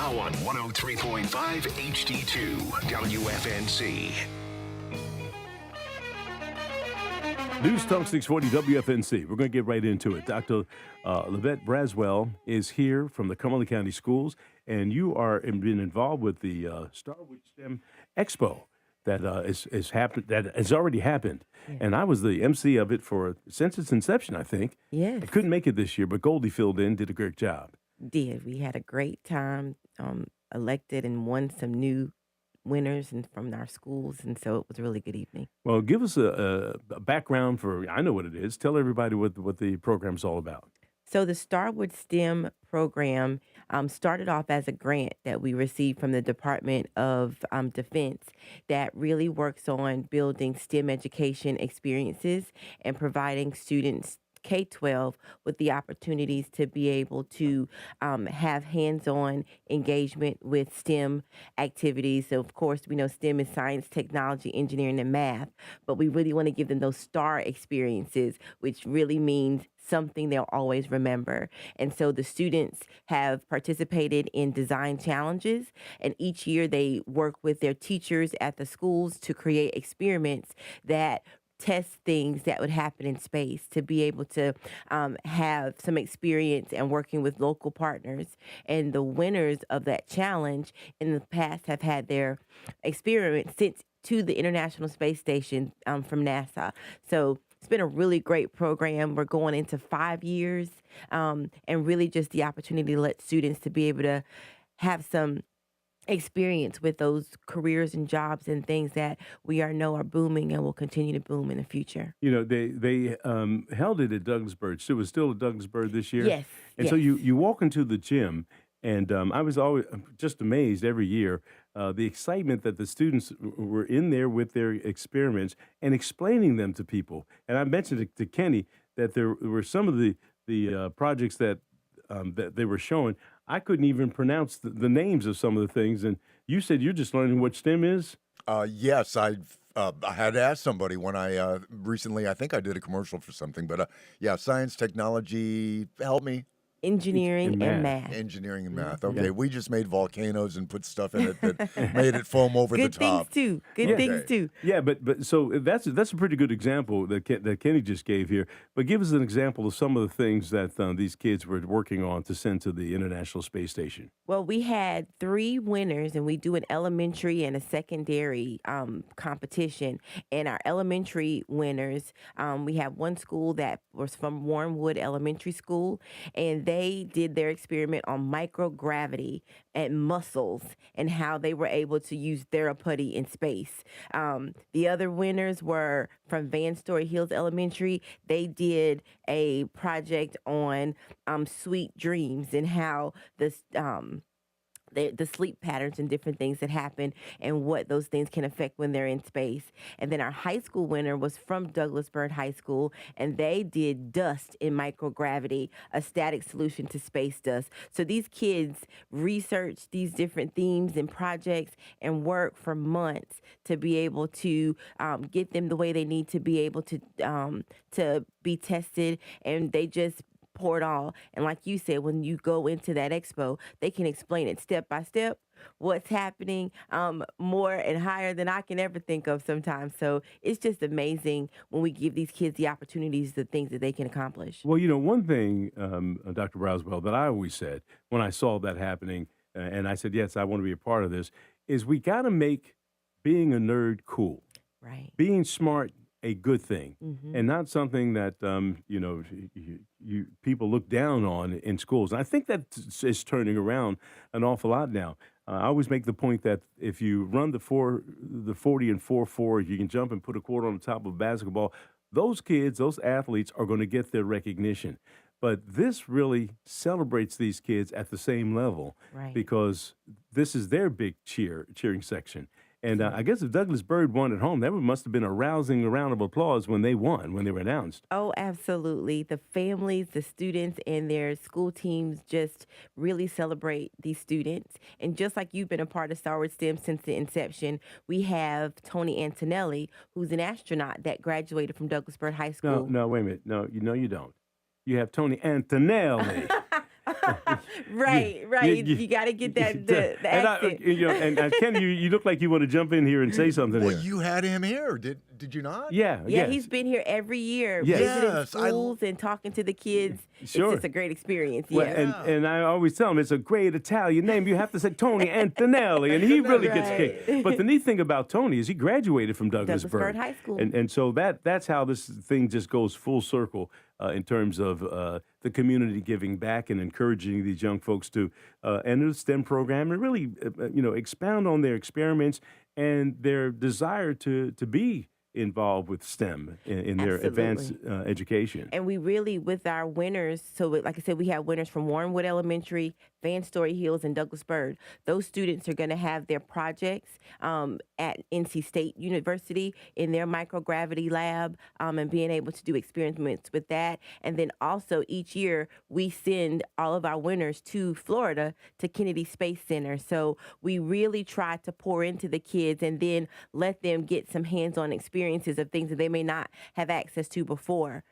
Now on 103.5 HD2 WFNC. News Talk 640 WFNC. We're going to get right into it. Dr. Lavette Bradswell is here from the Cumberland County Schools, and you are been involved with the Starward STEM Expo that has already happened. Yeah. And I was the MC of it since its inception, I think. Yes. I couldn't make it this year, but Goldie filled in, did a great job. We had a great time, elected and won some new winners and from our schools, and so it was a really good evening. Well, give us a background I know what it is. Tell everybody what the program's all about. So the Starward STEM program started off as a grant that we received from the Department of Defense that really works on building STEM education experiences and providing students K-12 with the opportunities to be able to have hands-on engagement with STEM activities. So, of course, we know STEM is science, technology, engineering, and math, but we really want to give them those STAR experiences, which really means something they'll always remember. And so the students have participated in design challenges, and each year they work with their teachers at the schools to create experiments that test things that would happen in space, to be able to have some experience and working with local partners. And the winners of that challenge in the past have had their experiment sent to the International Space Station from NASA. So it's been a really great program. We're going into 5 years, and really just the opportunity to let students to be able to have some experience with those careers and jobs and things that we know are booming and will continue to boom in the future. You know, they held it at Douglasburg. So it was still at Douglasburg this year? Yes. And so you walk into the gym, and I was always just amazed every year, the excitement that the students were in there with their experiments and explaining them to people. And I mentioned to Kenny that there were some of the projects that they were showing. I couldn't even pronounce the names of some of the things. And you said you're just learning what STEM is? Yes, I had asked somebody when I recently, I think I did a commercial for something, but yeah, science, technology, help me. Engineering and math. Engineering and math. Mm-hmm. Okay, Yeah. we just made volcanoes and put stuff in it that made it foam over the Good top. things too. Good things too. Yeah, but so that's a pretty good example that Kenny just gave here. But give us an example of some of the things that these kids were working on to send to the International Space Station. Well, we had 3 winners, and we do an elementary and a secondary competition. And our elementary winners, we have one school that was from Warrenwood Elementary School, and they did their experiment on microgravity and muscles and how they were able to use therapy in space. The other winners were from Van Story Hills Elementary. They did a project on sweet dreams and how the sleep patterns and different things that happen and what those things can affect when they're in space. And then our high school winner was from Douglasburg High School, and they did dust in microgravity, a static solution to space dust. So these kids researched these different themes and projects and work for months to be able to get them the way they need to be able to be tested, and they just pour it all. And like you said, when you go into that expo, they can explain it step by step, what's happening, more and higher than I can ever think of sometimes. So it's just amazing when we give these kids the opportunities, the things that they can accomplish. Well, you know, one thing, Dr. Bradswell, that I always said when I saw that happening, and I said, yes, I want to be a part of this, is we got to make being a nerd cool. Right. Being smart a good thing, Mm-hmm. and not something that you people look down on in schools. And I think that is turning around an awful lot now. I always make the point that if you run the 40 and 4.4, you can jump and put a quarter on the top of basketball. Those kids, those athletes, are going to get their recognition. But this really celebrates these kids at the same level, Right. because this is their big cheering section. And I guess if Douglasburg won at home, that must have been a rousing round of applause when they won, when they were announced. Oh, absolutely. The families, the students, and their school teams just really celebrate these students. And just like you've been a part of Starward STEM since the inception, we have Tony Antonelli, who's an astronaut that graduated from Douglasburg High School. No, wait a minute. No, you don't. You have Tony Antonelli. You, Right, right. You you, got to get that the and accent. Ken, you look like you want to jump in here and say something Well, here. you had him here, did you not? Yeah, Yeah, yes, he's been here every year yes, visiting Yes, schools and talking to the kids. It's sure. just a great experience. Well, Yeah. yeah. and I always tell him it's a great Italian name. You have to say Tony Antonelli, and he really gets kicked. But the Right. neat thing about Tony is he graduated from Douglasburg Douglasburg, High School. and so that's how this thing just goes full circle in terms of the community giving back and encouraging these young folks to enter the STEM program and really expound on their experiments and their desire to be involved with STEM in their advanced Absolutely. education. And we really, with our winners, like I said, we have winners from Warrenwood Elementary, Van Story Hills, and Douglasburg. Those students are going to have their projects at NC State University in their microgravity lab and being able to do experiments with that. And then also each year, we send all of our winners to Florida to Kennedy Space Center. So we really try to pour into the kids and then let them get some hands-on experiences of things that they may not have access to before,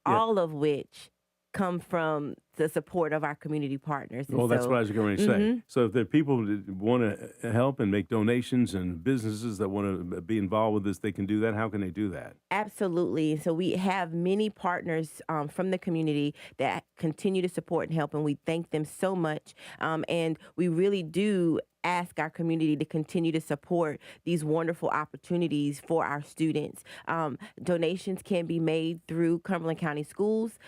Yeah. all of which come from the support of our community partners. And Well, that's what I was going to say. Mhm. So if there are people that want to help and make donations and businesses that want to be involved with this, they can do that. How can they do that? Absolutely. So we have many partners from the community that continue to support and help, and we thank them so much. And we really do ask our community to continue to support these wonderful opportunities for our students. Donations can be made through Cumberland County Schools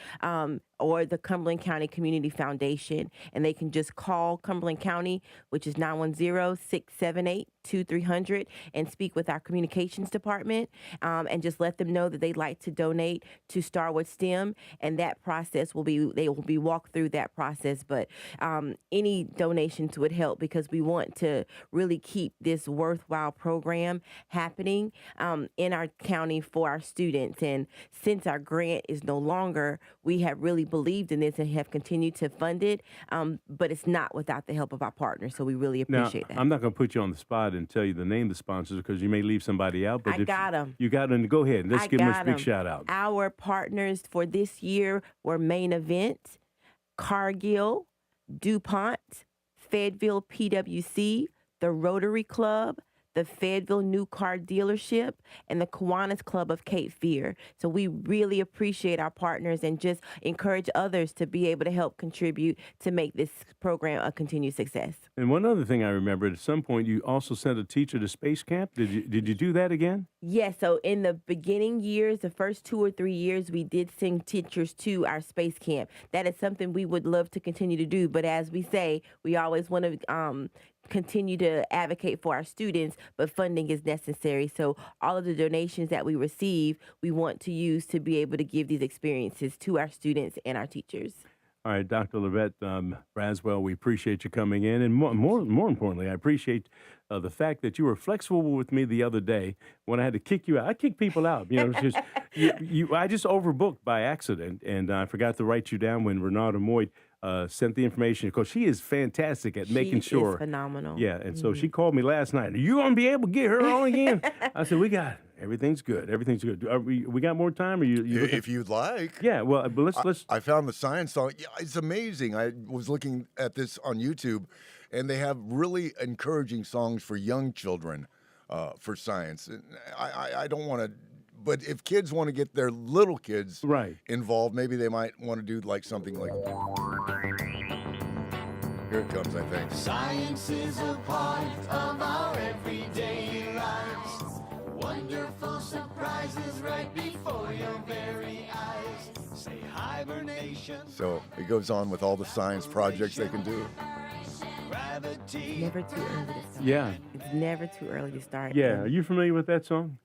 or the Cumberland County Community Foundation, and they can just call Cumberland County, which is 910-678-2300, and speak with our communications department and just let them know that they'd like to donate to Starward STEM, and that process they will be walked through that process. But any donations would help because we want to really keep this worthwhile program happening in our county for our students. And since our grant is no longer, we have really believed in this and have continued to fund it, but it's not without the help of our partners. So we really Now, appreciate that. I'm not going to put you on the spot and tell you the name of the sponsors because you may leave somebody out. But I got 'em. You got them. Go ahead. Let's I give them a got big 'em. shout out. Our partners for this year were Main Event, Cargill, DuPont, Fayetteville PWC, the Rotary Club, the Fayetteville New Car Dealership, and the Kiwanis Club of Cape Fear. So we really appreciate our partners and just encourage others to be able to help contribute to make this program a continued success. And one other thing I remember, at some point, you also sent a teacher to space camp. Did you do that again? Yes, so in the beginning years, the first 2 or 3 years, we did send teachers to our space camp. That is something we would love to continue to do. But as we say, we always want to continue to advocate for our students, but funding is necessary. So all of the donations that we receive, we want to use to be able to give these experiences to our students and our teachers. All right, Dr. Lavette, Bradswell, we appreciate you coming in. And more importantly, I appreciate the fact that you were flexible with me the other day when I had to kick you out. I kick people out. It's just, I just overbooked by accident, and I forgot to write you down when Renata Moyd sent the information because she is fantastic at making She sure. is phenomenal. Yeah, and so she called me last night. Are you going to be able to get her on again? I said, we got it. Everything's good. Everything's good. We got more time? Or you looking? If you'd like. Yeah, well, but let's. I found the science song. Yeah, it's amazing. I was looking at this on YouTube, and they have really encouraging songs for young children for science. And I don't want to, but if kids want to get their little kids Right. involved, maybe they might want to do like something like. Here it comes, I think. Science is a part of our everyday lives. Wonderful surprises right before your very eyes. Say hibernation. So it goes on with all the science projects they can do. Gravity. Never too early to start. Yeah. It's never too early to start. Yeah, And are you familiar with that song?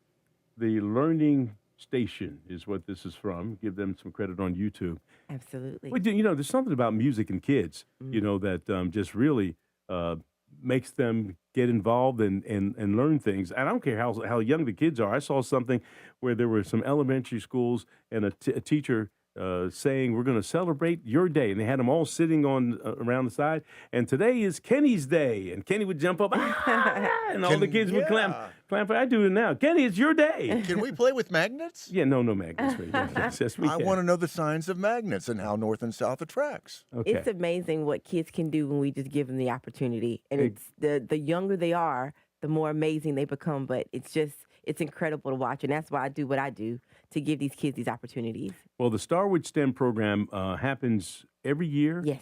The Learning Station is what this is from. Give them some credit on YouTube. absolutely. Well, there's something about music and kids, that just really makes them get involved and learn things. And I don't care how young the kids are. I saw something where there were some elementary schools and a teacher saying, we're going to celebrate your day. And they had them all sitting on around the side. And today is Kenny's day. And Kenny would jump up, and all the kids would clamp. I do it now. Kenny, it's your day. Can we play with magnets? Yeah, no magnets. Yes, we I can. want to know the signs of magnets and how north and south attracts. Okay. It's amazing what kids can do when we just give them the opportunity. And it's the younger they are, the more amazing they become. But it's incredible to watch. And that's why I do what I do, to give these kids these opportunities. Well, the Starward STEM program happens every year. Yes.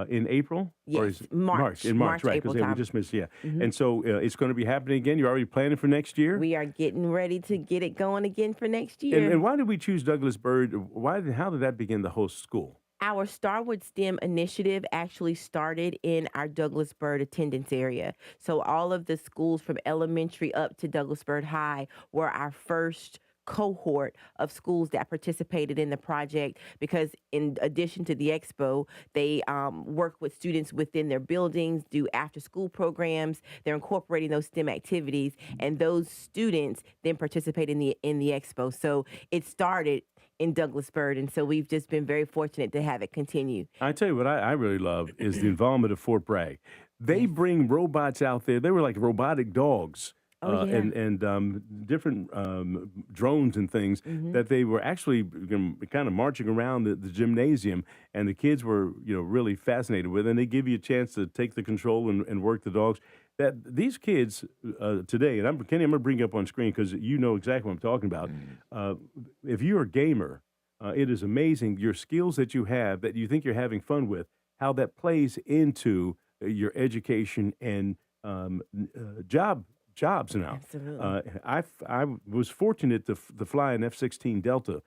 In April? Yes, Or is it March. In March, right. April Because we time. just missed, And so it's going to be happening again. You're already planning for next year? We are getting ready to get it going again for next year. And why did we choose Douglas Byrd? How did that begin to host school? Our Starward STEM initiative actually started in our Douglas Byrd attendance area. So all of the schools from elementary up to Douglas Byrd High were our first cohort of schools that participated in the project, because in addition to the Expo, they work with students within their buildings, do after school programs. They're incorporating those STEM activities, and those students then participate in the Expo. So it started in Douglas Byrd, and so we've just been very fortunate to have it continue. I tell you what I really love is the involvement of Fort Bragg. They bring robots out there. They were like robotic dogs. And different drones and things that they were actually kind of marching around the gymnasium, and the kids were really fascinated with it. And they give you a chance to take the control and work the dogs. That these kids today, and Kenny, I'm going to bring you up on screen because you know exactly what I'm talking about. If you're a gamer, it is amazing your skills that you have that you think you're having fun with, how that plays into your education and jobs now. Absolutely. I was fortunate to fly an F-16 Delta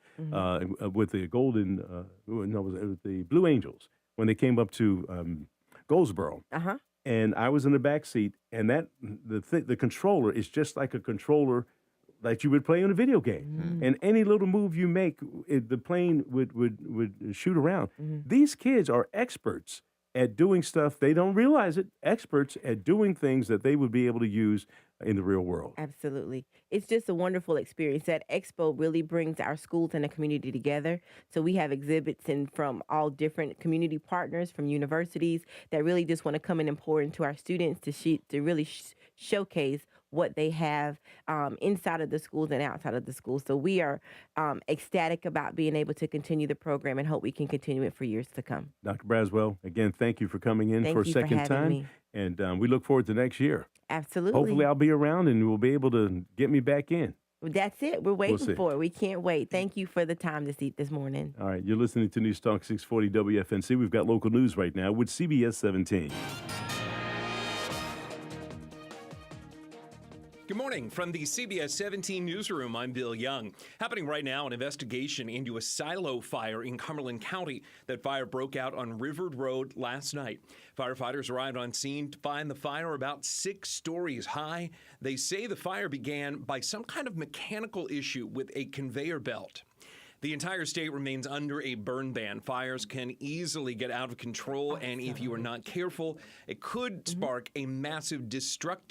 with the with the Blue Angels when they came up to Goldsboro. And I was in the back seat, and the controller is just like a controller that you would play on a video game. And any little move you make, the plane would shoot around. These kids are experts at doing stuff, they don't realize it, experts at doing things that they would be able to use in the real world. Absolutely. It's just a wonderful experience. That Expo really brings our schools and the community together. So we have exhibits from all different community partners, from universities, that really just want to come in and pour into our students to really showcase what they have inside of the schools and outside of the schools. So we are ecstatic about being able to continue the program and hope we can continue it for years to come. Dr. Bradswell, again, thank you for coming in Thank for a you for second having time. me. And we look forward to next year. Absolutely. Hopefully I'll be around and we'll be able to get me back in. That's it. We're waiting see. for it. We can't wait. Thank you for the time this morning. All right, you're listening to News Talk 640 WFNC. We've got local news right now with CBS 17. Good morning from the CBS 17 newsroom. I'm Bill Young. Happening right now, an investigation into a silo fire in Cumberland County. That fire broke out on Rivered Road last night. Firefighters arrived on scene to find the fire about 6 stories high. They say the fire began by some kind of mechanical issue with a conveyor belt. The entire state remains under a burn ban. Fires can easily get out of control, and if you are not careful, it could spark a massive destructive